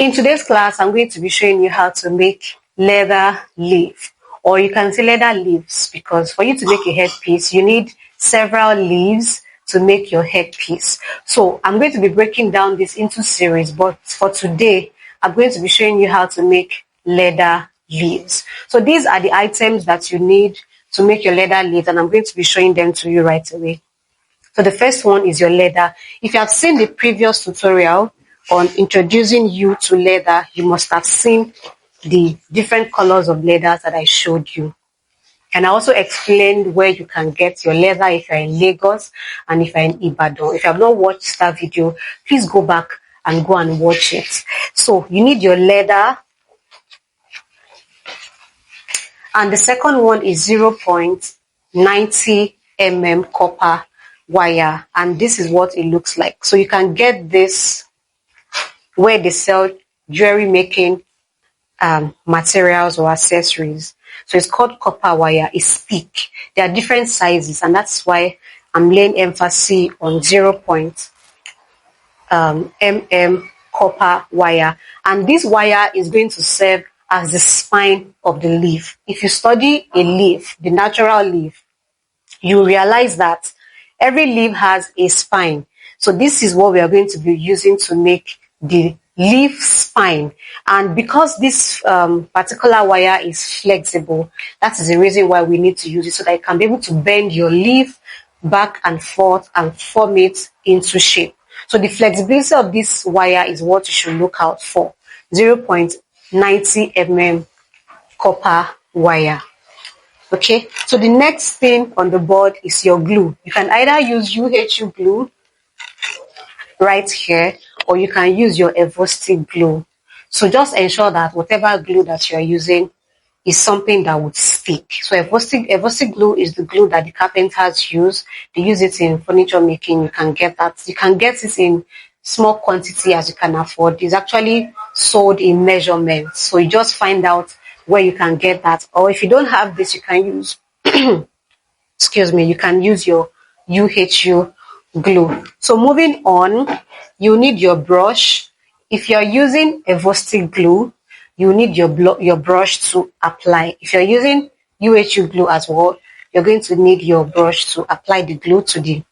In today's class, I'm going to be showing you how to make leather leaf, or you can say leather leaves, because for you to make a headpiece, you need several leaves to make your headpiece. So I'm going to be breaking down this into series, but for today, I'm going to be showing you how to make leather leaves. So these are the items that you need to make your leather leaves, and I'm going to be showing them to you right away. So the first one is your leather. If you have seen the previous tutorial on introducing you to leather, you must have seen the different colors of leathers that I showed you. And I also explained where you can get your leather if you're in Lagos and if you're in Ibadan. If you have not watched that video, please go back and go and watch it. So you need your leather. And the second one is 0.90 mm copper wire, and this is what it looks like. So you can get this where they sell jewelry making materials or accessories. So it's called copper wire. It's thick. There are different sizes, and that's why I'm laying emphasis on 0.mm copper wire. And this wire is going to serve as the spine of the leaf. If you study a leaf, the natural leaf, you realize that every leaf has a spine. So this is what we are going to be using to make the leaf spine. And because this particular wire is flexible, that is the reason why we need to use it, so that you can be able to bend your leaf back and forth and form it into shape. So the flexibility of this wire is what you should look out for. 0.90 mm copper wire. Okay, so the next thing on the board is your glue. You can either use UHU glue right here, or you can use your Evo-Stick glue. So just ensure that whatever glue that you are using is something that would stick. So Evo-Stick glue is the glue that the carpenters use. They use it in furniture making. You can get that. You can get it in small quantity as you can afford. It's actually sold in measurements. So you just find out where you can get that. Or if you don't have this, you can use excuse me, you can use your UHU glue. So moving on, you need your brush. If you're using Evo-Stick glue, you need your brush to apply. If you're using UHU glue as well, you're going to need your brush to apply the glue to the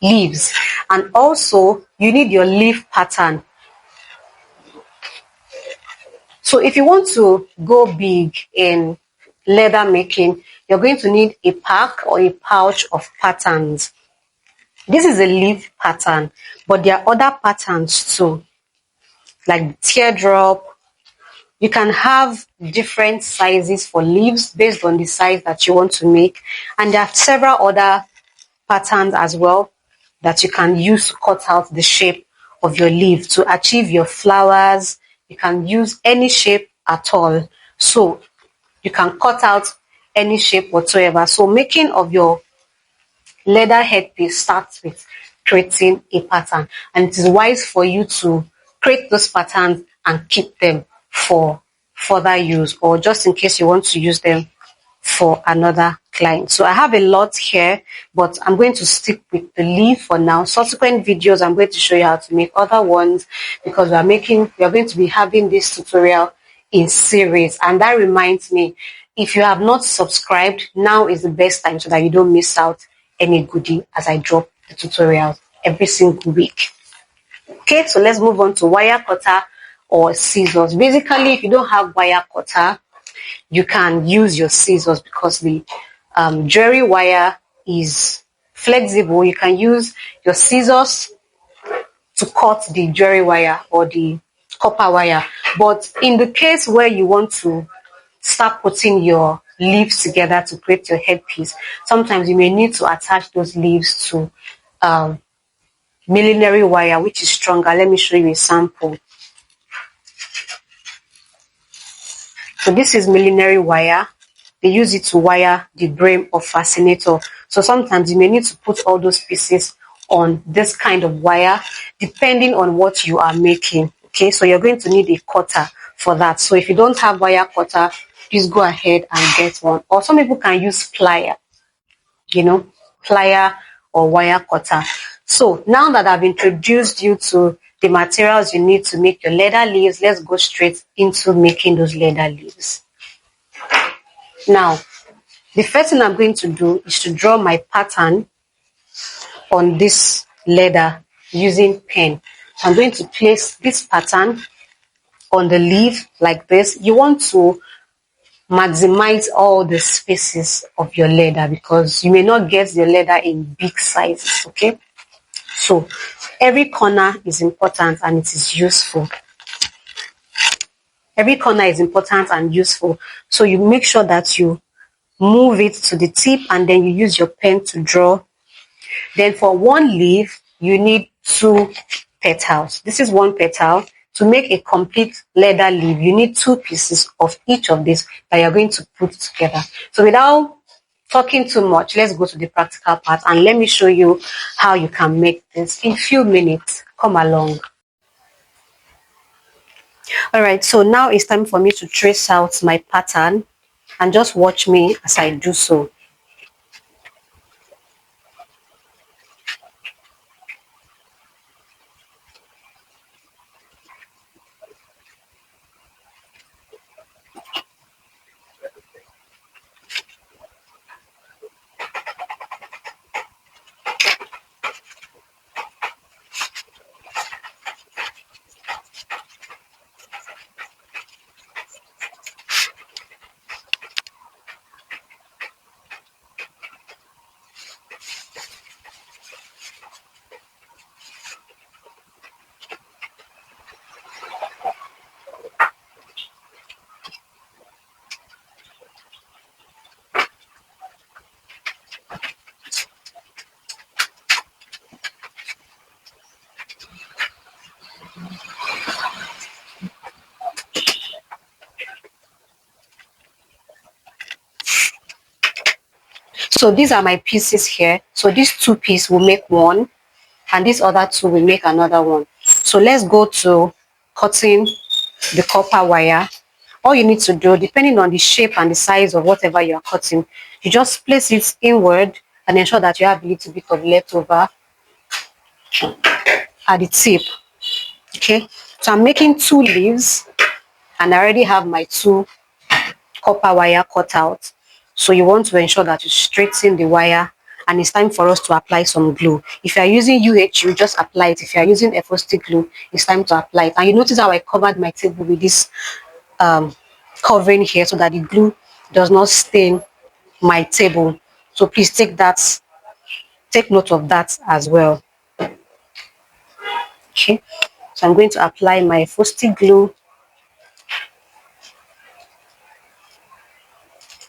leaves. And also, you need your leaf pattern. So if you want to go big in leather making, you're going to need a pack or a pouch of patterns. This is a leaf pattern, but there are other patterns too, like teardrop. You can have different sizes for leaves based on the size that you want to make. And there are several other patterns as well that you can use to cut out the shape of your leaf to achieve your flowers. You can use any shape at all. So you can cut out any shape whatsoever. So making of your leather headpiece starts with creating a pattern, and it is wise for you to create those patterns and keep them for further use, or just in case you want to use them for another client. So I have a lot here, but I'm going to stick with the leaf for now. Subsequent videos, I'm going to show you how to make other ones, because we are going to be having this tutorial in series. And that reminds me, if you have not subscribed, now is the best time so that you don't miss out any goodie as I drop the tutorials every single week. Okay, so let's move on to wire cutter or scissors. Basically, if you don't have wire cutter, you can use your scissors, because the jewelry wire is flexible. You can use your scissors to cut the jewelry wire or the copper wire. But in the case where you want to start putting your leaves together to create your headpiece, sometimes you may need to attach those leaves to millinery wire, which is stronger. Let me show you a sample. So this is millinery wire. They use it to wire the brim of fascinator. So sometimes you may need to put all those pieces on this kind of wire, depending on what you are making. Okay, so you're going to need a cutter for that. So if you don't have wire cutter, please go ahead and get one. Or some people can use plier, plier or wire cutter. So now that I've introduced you to the materials you need to make your leather leaves, let's go straight into making those leather leaves. Now, the first thing I'm going to do is to draw my pattern on this leather using pen. So I'm going to place this pattern on the leaf like this. You want to maximize all the spaces of your leather because you may not get your leather in big sizes, okay? So every corner is important and it is useful. Every corner is important and useful. So you make sure that you move it to the tip and then you use your pen to draw. Then for one leaf, you need 2 petals. This is 1 petal. To make a complete leather leaf, you need 2 pieces of each of these that you're going to put together. So without talking too much, let's go to the practical part and let me show you how you can make this in few minutes. Come along. All right, so now it's time for me to trace out my pattern and just watch me as I do so. So these are my pieces here. So these 2 pieces will make one and these other 2 will make another one. So let's go to cutting the copper wire. All you need to do, depending on the shape and the size of whatever you are cutting, you just place it inward and ensure that you have a little bit of leftover at the tip. Okay, so I'm making 2 leaves and I already have my 2 copper wire cut out. So you want to ensure that you straighten the wire and it's time for us to apply some glue. If you are using you just apply it. If you are using FO-stick glue, it's time to apply it. And you notice how I covered my table with this covering here so that the glue does not stain my table. So please take note of that as well. Okay, so I'm going to apply my FO-stick glue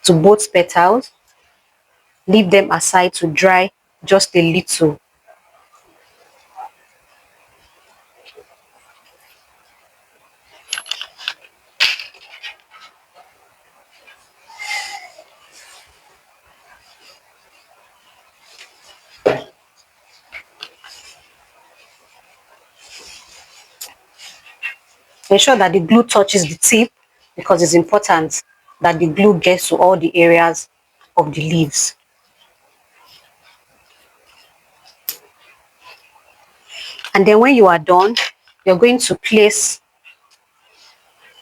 to both petals. Leave them aside to dry just a little. Ensure that the glue touches the tip because it's important that the glue gets to all the areas of the leaves. And then when you are done, you're going to place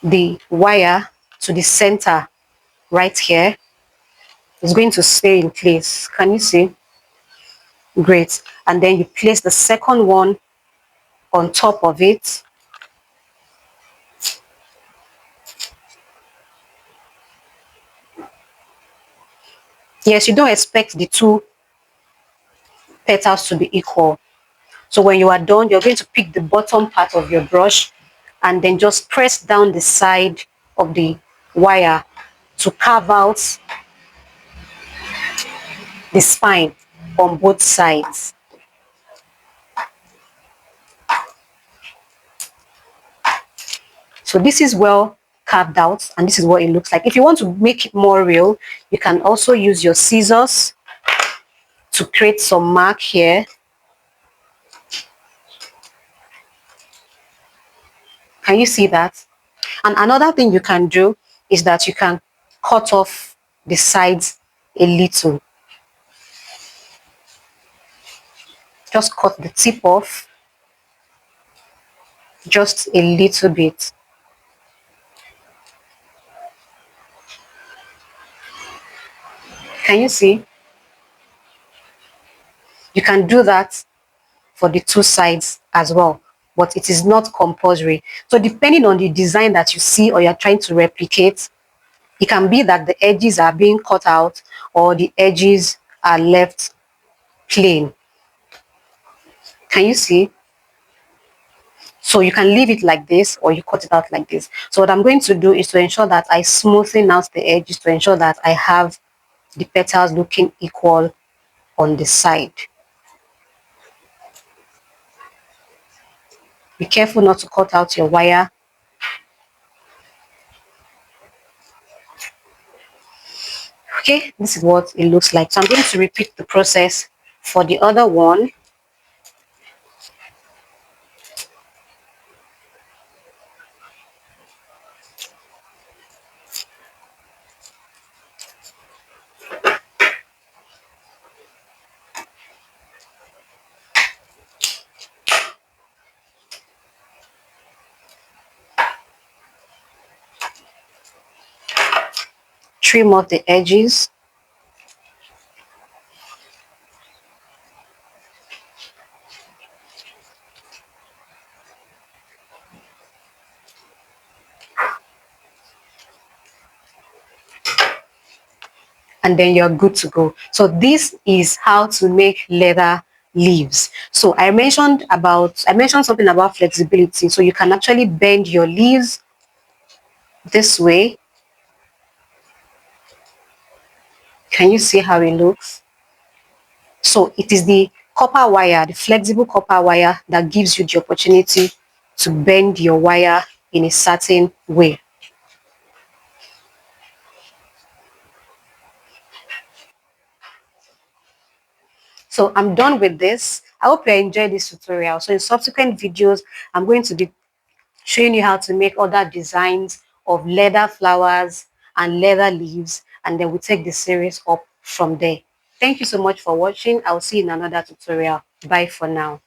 the wire to the center right here. It's going to stay in place. Can you see? Great. And then you place the second one on top of it. Yes, you don't expect the 2 petals to be equal. So when you are done, you're going to pick the bottom part of your brush and then just press down the side of the wire to carve out the spine on both sides. So this is well carved out and this is what it looks like. If you want to make it more real, you can also use your scissors to create some mark here. Can you see that? And another thing you can do is that you can cut off the sides a little. Just cut the tip off. just a little bit. Can you see? You can do that for the two sides as well, but it is not compulsory. So depending on the design that you see or you're trying to replicate, it can be that the edges are being cut out or the edges are left plain. Can you see? So you can leave it like this or you cut it out like this. So what I'm going to do is to ensure that I smoothen out the edges to ensure that I have the petals looking equal on the side. Be careful not to cut out your wire. Okay, this is what it looks like. So I'm going to repeat the process for the other one. Trim off the edges. And then you're good to go. So this is how to make leather leaves. So I mentioned something about flexibility. So you can actually bend your leaves this way. Can you see how it looks? So it is the copper wire, the flexible copper wire, that gives you the opportunity to bend your wire in a certain way. So I'm done with this. I hope you enjoyed this tutorial. So in subsequent videos, I'm going to be showing you how to make other designs of leather flowers and leather leaves, and then we take the series up from there. Thank you so much for watching. I'll see you in another tutorial. Bye for now.